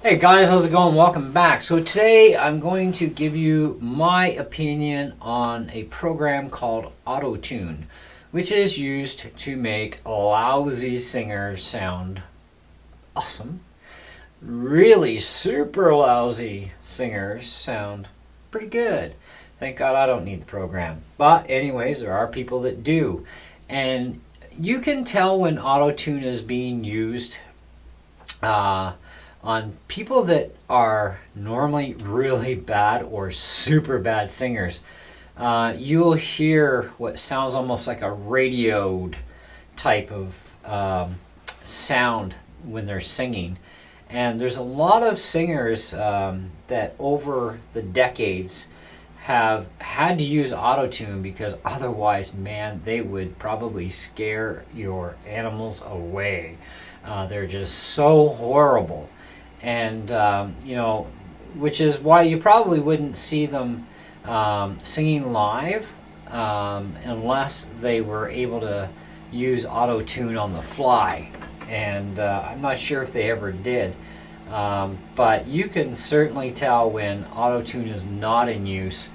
Hey guys, how's it going? Welcome back. So today I'm going to give you my opinion on a program called Auto-Tune, which is used to make lousy singers sound awesome. Really super lousy singers sound pretty good. Thank God I don't need the program. But anyways, there are people that do. And you can tell when Auto-Tune is being used on people that are normally really bad or super bad singers. You'll hear what sounds almost like a radioed type of sound when they're singing. And there's a lot of singers that over the decades have had to use Auto-Tune because otherwise, man, they would probably scare your animals away. They're just so horrible. And, which is why you probably wouldn't see them singing live unless they were able to use Auto-Tune on the fly. And I'm not sure if they ever did. But you can certainly tell when Auto-Tune is not in use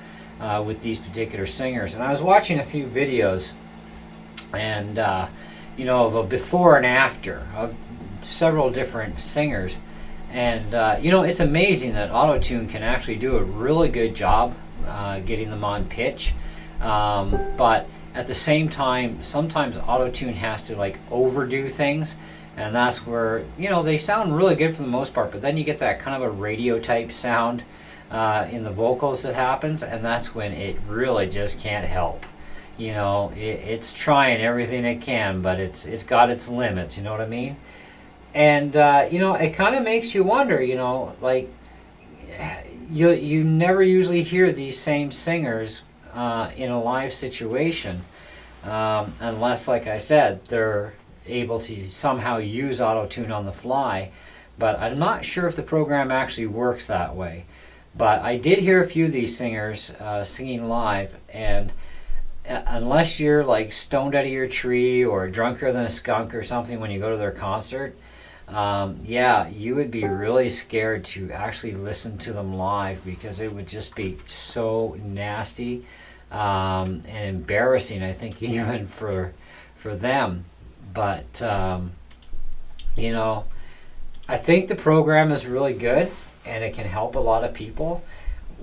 with these particular singers. And I was watching a few videos and, of a before and after of several different singers. And, it's amazing that Auto-Tune can actually do a really good job getting them on pitch. But at the same time, sometimes Auto-Tune has to overdo things. And that's where, they sound really good for the most part. But then you get that kind of a radio type sound in the vocals that happens. And that's when it really just can't help. It's trying everything it can, but it's got its limits, you know what I mean? And, it kind of makes you wonder, you never usually hear these same singers in a live situation unless, like I said, they're able to somehow use Auto-Tune on the fly. But I'm not sure if the program actually works that way. But I did hear a few of these singers singing live, and unless you're stoned out of your tree or drunker than a skunk or something when you go to their concert, you would be really scared to actually listen to them live because it would just be so nasty and embarrassing, I think, even for them. But, I think the program is really good and it can help a lot of people.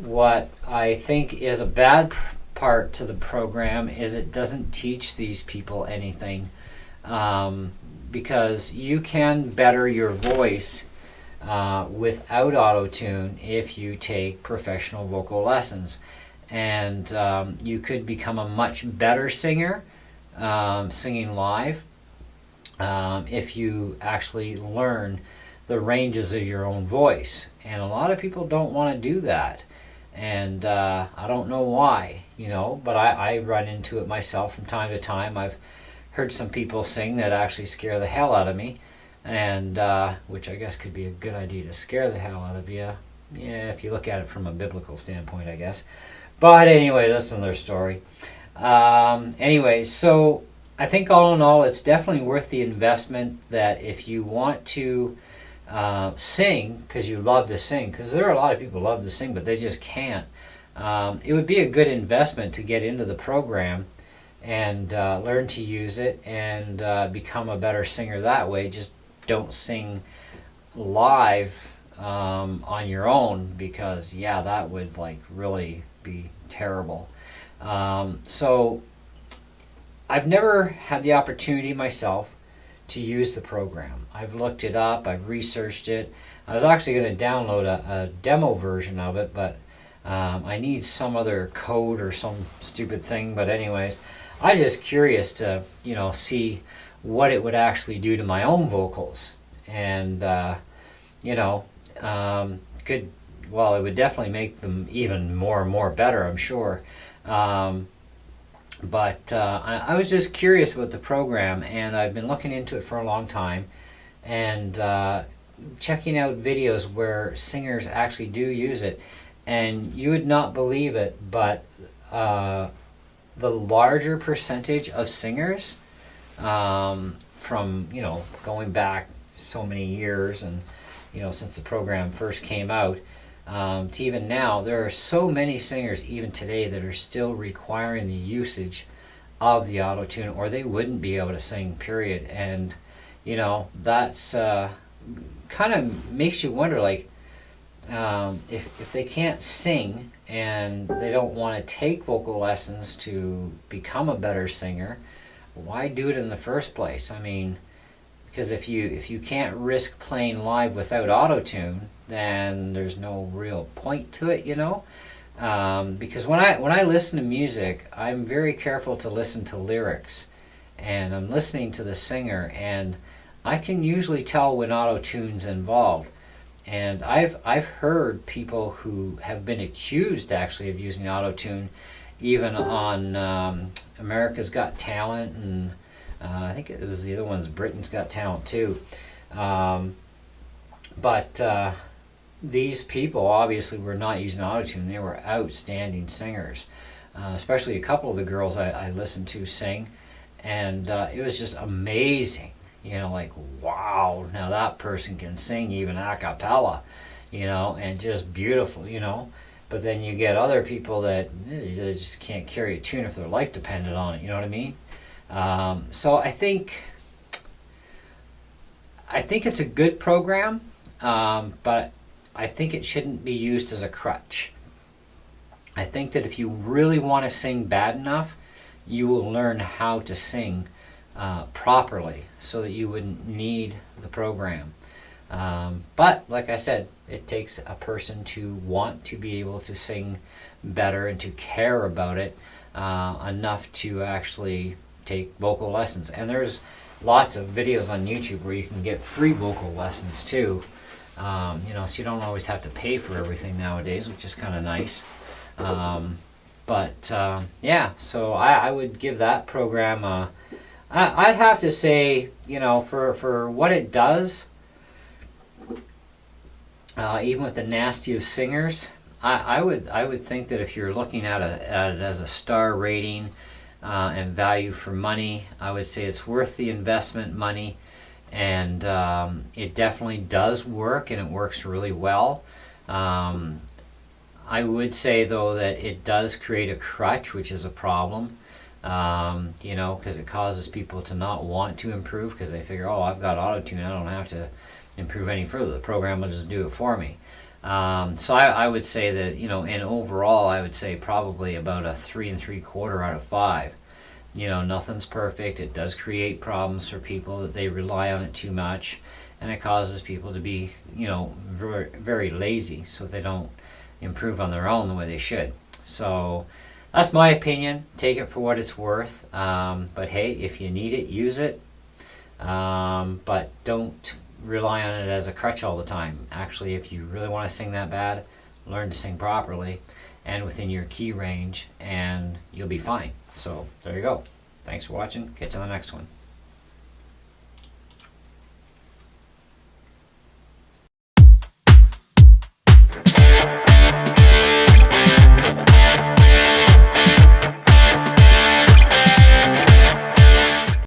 What I think is a bad part to the program is it doesn't teach these people anything. Because you can better your voice without Auto-Tune if you take professional vocal lessons. And you could become a much better singer singing live if you actually learn the ranges of your own voice. And a lot of people don't want to do that. And I don't know why, but I run into it myself from time to time. I've heard some people sing that actually scare the hell out of me, and which I guess could be a good idea to scare the hell out of you. Yeah, if you look at it from a biblical standpoint, I guess. But anyway, that's another story. So I think all in all, it's definitely worth the investment. That if you want to sing, because you love to sing, because there are a lot of people who love to sing, but they just can't. It would be a good investment to get into the program and learn to use it and become a better singer that way. Just don't sing live on your own because, that would really be terrible. So I've never had the opportunity myself to use the program. I've looked it up, I've researched it. I was actually going to download a demo version of it, but I need some other code or some stupid thing. But anyways, I'm just curious to, see what it would actually do to my own vocals. And, it would definitely make them even more and more better, I'm sure. But I was just curious about the program, and I've been looking into it for a long time and checking out videos where singers actually do use it. And you would not believe it, but the larger percentage of singers from going back so many years and since the program first came out, to even now, there are so many singers even today that are still requiring the usage of the auto tune, or they wouldn't be able to sing, period. And that's kind of makes you wonder, like, if they can't sing and they don't want to take vocal lessons to become a better singer, why do it in the first place? I mean, because if you can't risk playing live without auto tune, then there's no real point to it, because when I listen to music, I'm very careful to listen to lyrics, and I'm listening to the singer, and I can usually tell when auto tune's involved. And I've heard people who have been accused actually of using auto tune, even on America's Got Talent, and I think it was the other ones, Britain's Got Talent too. But these people obviously were not using autotune. They were outstanding singers, especially a couple of the girls I listened to sing, and it was just amazing. Like, wow, now that person can sing even a cappella, and just beautiful, But then you get other people that they just can't carry a tune if their life depended on it, you know what I mean? So I think it's a good program, but I think it shouldn't be used as a crutch. I think that if you really want to sing bad enough, you will learn how to sing properly so that you wouldn't need the program. But like I said, it takes a person to want to be able to sing better and to care about it enough to actually take vocal lessons. And there's lots of videos on YouTube where you can get free vocal lessons too. So you don't always have to pay for everything nowadays, which is kind of nice. Yeah, so I would give that program I'd have to say, for what it does, even with the nastiest singers, I would think that if you're looking at it as a star rating and value for money, I would say it's worth the investment money, and it definitely does work, and it works really well. I would say, though, that it does create a crutch, which is a problem. Because it causes people to not want to improve because they figure, oh, I've got auto-tune, I don't have to improve any further. The program will just do it for me. So I would say that, and overall, I would say probably about a 3 3/4 out of 5. Nothing's perfect. It does create problems for people that they rely on it too much, and it causes people to be, very, very lazy, so they don't improve on their own the way they should. So that's my opinion. Take it for what it's worth. But hey, if you need it, use it. But don't rely on it as a crutch all the time. Actually, if you really want to sing that bad, learn to sing properly and within your key range, and you'll be fine. So there you go. Thanks for watching. Catch you on the next one.